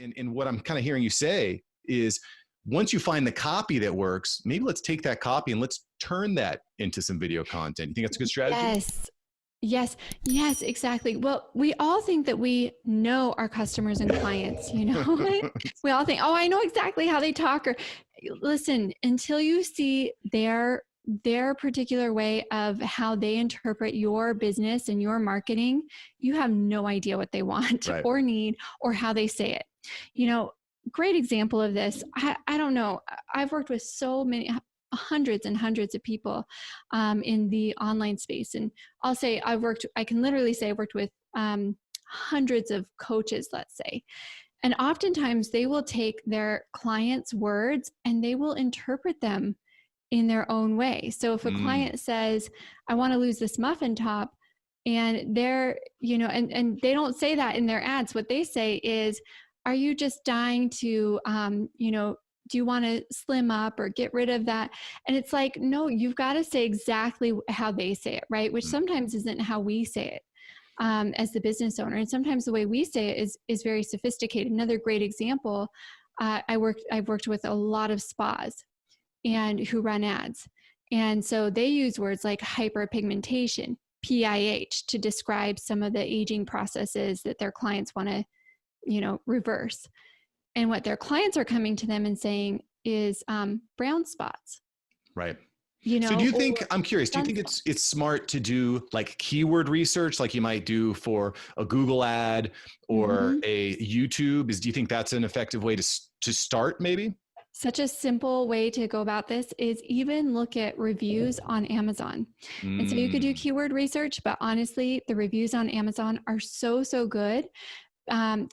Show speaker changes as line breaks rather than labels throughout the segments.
And what I'm kind of hearing you say is once you find the copy that works, maybe let's take that copy and let's turn that into some video content. You think that's a good strategy?
Yes. Yes, yes, exactly. Well, we all think that we know our customers and clients, you know, we all think, oh, I know exactly how they talk. Or listen, until you see their particular way of how they interpret your business and your marketing, you have no idea what they want
Right.
or need or how they say it. You know, great example of this. I don't know. I've worked with so many, hundreds and hundreds of people in the online space. And I'll say I can literally say I've worked with hundreds of coaches, let's say. And oftentimes they will take their clients' words and they will interpret them in their own way. So if a client says, I want to lose this muffin top, and they're, you know, and they don't say that in their ads. What they say is, are you just dying to, you know, do you want to slim up or get rid of that? And it's like, no, you've got to say exactly how they say it, right? Which sometimes isn't how we say it as the business owner. And sometimes the way we say it is very sophisticated. Another great example, I've worked with a lot of spas and who run ads. And so they use words like hyperpigmentation, PIH, to describe some of the aging processes that their clients want to, you know, reverse. And what their clients are coming to them and saying is brown spots.
Right.
You know,
so do you think, I'm curious, do you think it's smart to do like keyword research like you might do for a Google ad or a YouTube? Do you think that's an effective way to start maybe?
Such a simple way to go about this is even look at reviews on Amazon. And so you could do keyword research, but honestly, the reviews on Amazon are so good.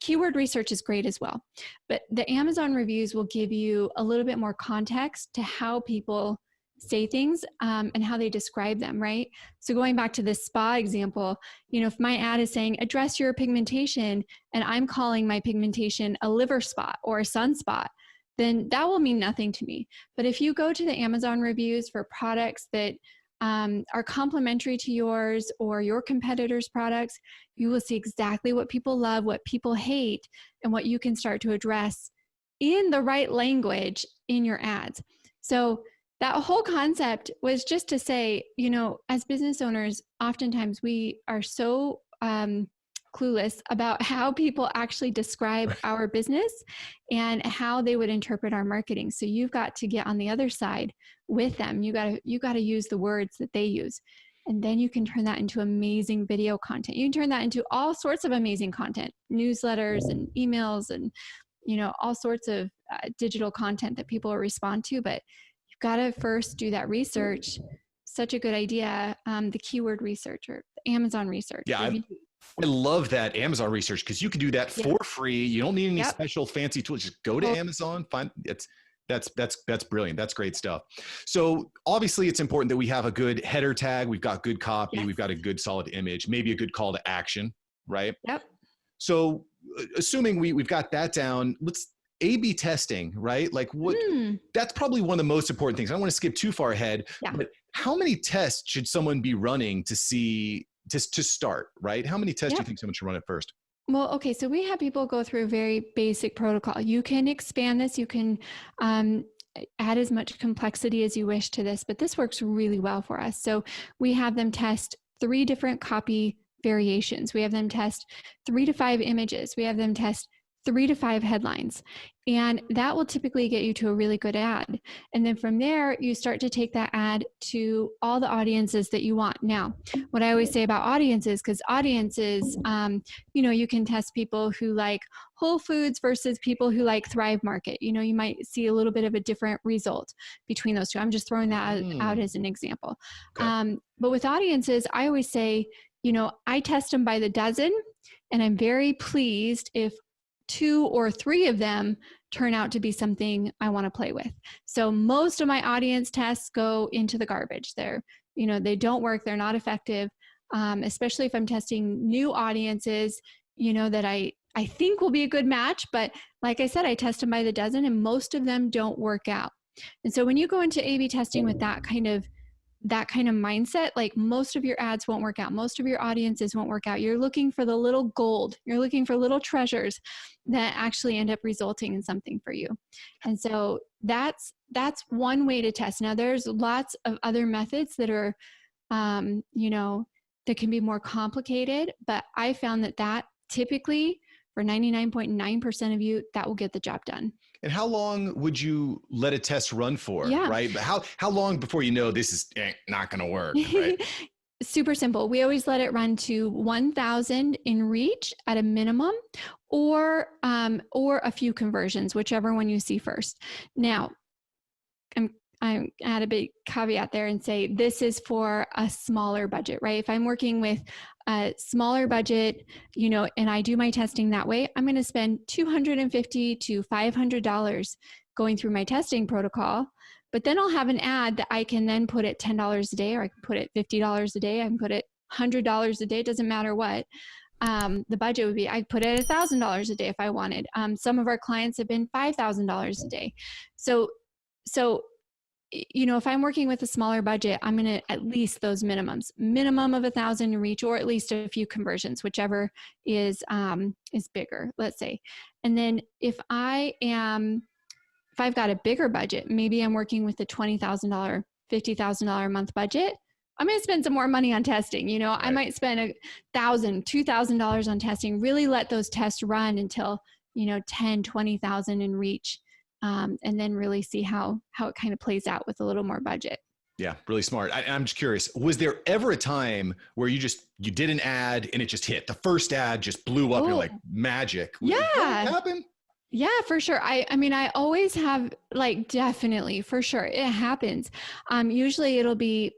Keyword research is great as well, but the Amazon reviews will give you a little bit more context to how people say things and how they describe them, right? So going back to this spa example, you know, if my ad is saying address your pigmentation and I'm calling my pigmentation a liver spot or a sunspot, then that will mean nothing to me. But if you go to the Amazon reviews for products that are complementary to yours or your competitors' products, you will see exactly what people love, what people hate, and what you can start to address in the right language in your ads. So that whole concept was just to say, you know, as business owners, oftentimes we are so clueless about how people actually describe our business and how they would interpret our marketing. So you've got to get on the other side with them. You got to use the words that they use. And then you can turn that into amazing video content. You can turn that into all sorts of amazing content, newsletters and emails and, you know, all sorts of digital content that people will respond to. But you've got to first do that research. Such a good idea. The keyword research or Amazon research.
Yeah, I love that Amazon research because you can do that for free. You don't need any special fancy tools. Just go to Amazon, find that's brilliant. That's great stuff. So obviously it's important that we have a good header tag. We've got good copy. We've got a good solid image, maybe a good call to action, right?
Yep.
So assuming we've got that down, let's A/B testing, right? Like that's probably one of the most important things. I don't want to skip too far ahead, but how many tests should someone be running to see to start, right? How many tests do you think someone should run at first?
Well, okay. So we have people go through a very basic protocol. You can expand this. You can add as much complexity as you wish to this, but this works really well for us. So we have them test 3 different copy variations. We have them test 3 to 5 images. We have them test 3 to 5 headlines. And that will typically get you to a really good ad. And then from there, you start to take that ad to all the audiences that you want. Now, what I always say about audiences, because audiences, you know, you can test people who like Whole Foods versus people who like Thrive Market. You know, you might see a little bit of a different result between those two. I'm just throwing that out as an example. Okay. But with audiences, I always say, you know, I test them by the dozen, and I'm very pleased if 2 or 3 of them turn out to be something I want to play with. So most of my audience tests go into the garbage. You know, they don't work. They're not effective, especially if I'm testing new audiences, you know, that I think will be a good match. But like I said, I test them by the dozen and most of them don't work out. And so when you go into A/B testing with that kind of that kind of mindset, like most of your ads won't work out. Most of your audiences won't work out. You're looking for the little gold. You're looking for little treasures that actually end up resulting in something for you. And so that's one way to test. Now there's lots of other methods that are, that can be more complicated, but I found that typically for 99.9% of you, that will get the job done.
And how long would you let a test run for?
Yeah.
Right. But how long before you know this is not going to work? Right.
Super simple. We always let it run to 1,000 in reach at a minimum, or a few conversions, whichever one you see first. Now, I add a big caveat there and say this is for a smaller budget, right? If I'm working with a smaller budget, and I do my testing that way, I'm going to spend $250 to $500 going through my testing protocol. But then I'll have an ad that I can then put at $10 a day, or I can put it $50 a day. I can put it $100 a day. It doesn't matter what. The budget would be, I'd put it at $1,000 a day if I wanted. Some of our clients have been $5,000 a day. So if I'm working with a smaller budget, I'm going to at least those minimum of 1,000 in reach, or at least a few conversions, whichever is bigger, let's say. And then if I've got a bigger budget, maybe I'm working with a $20,000, $50,000 a month budget, I'm going to spend some more money on testing. Right. I might spend $1,000, $2,000 on testing, really let those tests run until, 10, 20,000 in reach. And then really see how it kind of plays out with a little more budget.
Yeah, really smart. I'm just curious, was there ever a time where you did an ad and it just hit? The first ad just blew up. You're like, magic.
Yeah.
Did that happen?
Yeah, for sure. I always have, definitely, for sure. It happens. Usually it'll be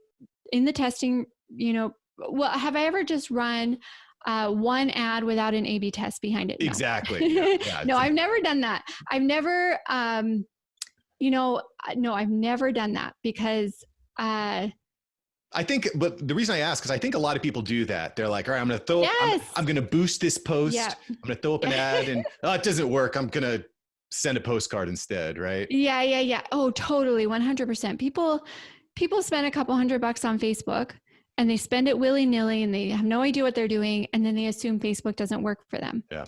in the testing, have I ever just run one ad without an A/B test behind it? No.
Exactly. Yeah.
No, I've never done that. I've never, no, I've never done that because, I
think, but the reason I ask is I think a lot of people do that. They're like, all right, I'm going to throw up, I'm going to boost this post. Yeah. I'm going to throw up an ad and it doesn't work. I'm going to send a postcard instead. Right.
Yeah. Oh, totally. 100%. People spend a couple $100 on Facebook, and they spend it willy-nilly, and they have no idea what they're doing. And then they assume Facebook doesn't work for them. Yeah.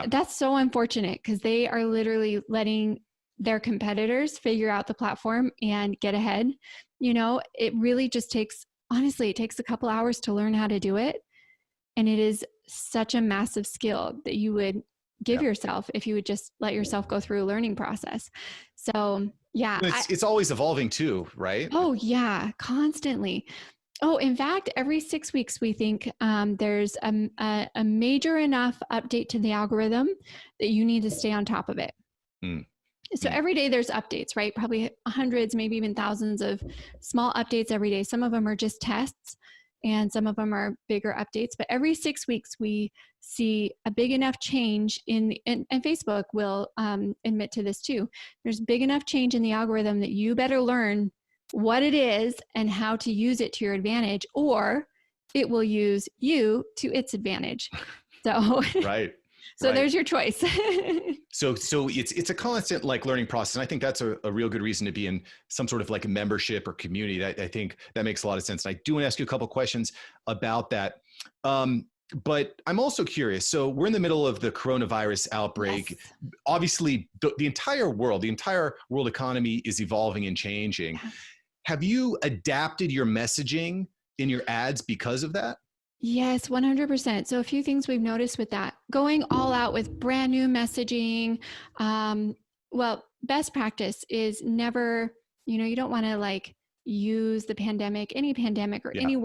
That's so unfortunate, because they are literally letting their competitors figure out the platform and get ahead. It really just takes a couple hours to learn how to do it. And it is such a massive skill that you would give yourself if you would just let yourself go through a learning process. So yeah.
It's always evolving too, right?
Oh yeah, constantly. Oh, in fact, every 6 weeks, we think there's a major enough update to the algorithm that you need to stay on top of it. So every day there's updates, right? Probably hundreds, maybe even thousands of small updates every day. Some of them are just tests, and some of them are bigger updates. But every 6 weeks, we see a big enough change and Facebook will admit to this too. There's big enough change in the algorithm that you better learn what it is and how to use it to your advantage, or it will use you to its advantage. So,
right.
So there's your choice.
So it's a constant learning process. And I think that's a real good reason to be in some sort of a membership or community. That I think that makes a lot of sense. And I do want to ask you a couple of questions about that. But I'm also curious. So we're in the middle of the coronavirus outbreak. Yes. Obviously, the entire world economy is evolving and changing. Yeah. Have you adapted your messaging in your ads because of that?
Yes, 100%. So a few things we've noticed with that: going all out with brand new messaging. Well, best practice is never, you don't want to use the pandemic, any pandemic or any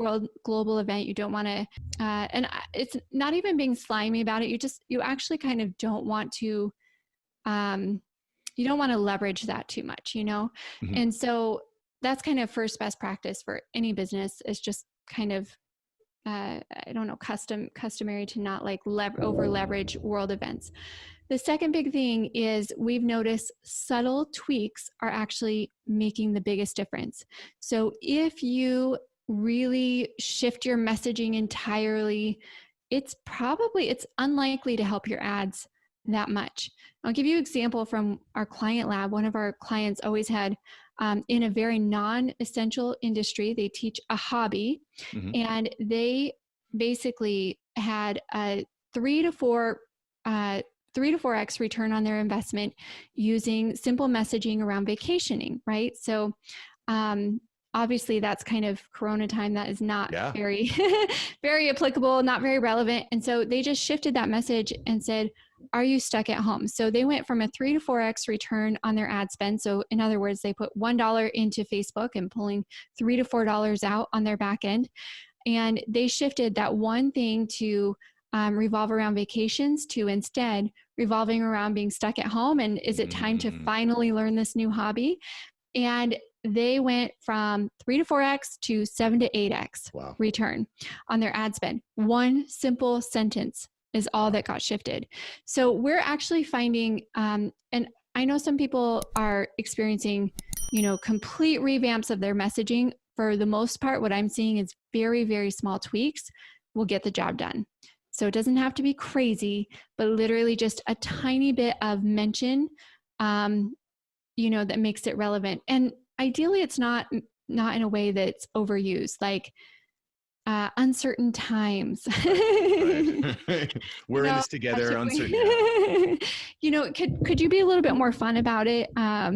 global event. You don't want to, and it's not even being slimy about it. You actually kind of don't want to, you don't want to leverage that too much, Mm-hmm. And so that's kind of first best practice for any business, is just kind of, customary to not over leverage world events. The second big thing is we've noticed subtle tweaks are actually making the biggest difference. So if you really shift your messaging entirely, it's unlikely to help your ads that much. I'll give you an example from our client lab. One of our clients always had in a very non-essential industry. They teach a hobby, and they basically had a 3 to 4x return on their investment using simple messaging around vacationing, right? So obviously that's kind of Corona time. That is not very, very applicable, not very relevant. And so they just shifted that message and said, are you stuck at home? So they went from a 3 to 4x return on their ad spend. So in other words, they put $1 into Facebook and pulling $3 to $4 out on their back end. And they shifted that one thing to revolve around vacations to instead revolving around being stuck at home. And is it time to finally learn this new hobby? And they went from 3 to 4x to 7 to 8x return on their ad spend. One simple sentence is all that got shifted. So we're actually finding, and I know some people are experiencing, complete revamps of their messaging. For the most part, what I'm seeing is very, very small tweaks will get the job done. So it doesn't have to be crazy, but literally just a tiny bit of mention, that makes it relevant. And ideally it's not in a way that's overused, like uncertain times.
Right. We're in this together. Uncertain.
Could you be a little bit more fun about it? I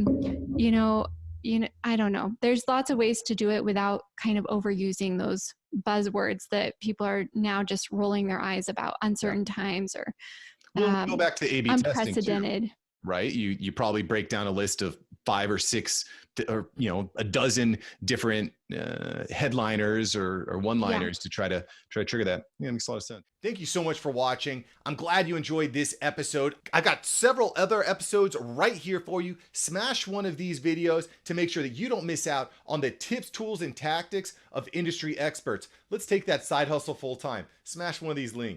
don't know. There's lots of ways to do it without kind of overusing those buzzwords that people are now just rolling their eyes about. Uncertain times, or
we'll go back to A/B
unprecedented
testing too, right? You probably break down a list of 5 or 6 or a dozen different headliners or one-liners to try to trigger that. Yeah, it makes a lot of sense. Thank you so much for watching. I'm glad you enjoyed this episode. I've got several other episodes right here for you. Smash one of these videos to make sure that you don't miss out on the tips, tools, and tactics of industry experts. Let's take that side hustle full time. Smash one of these links.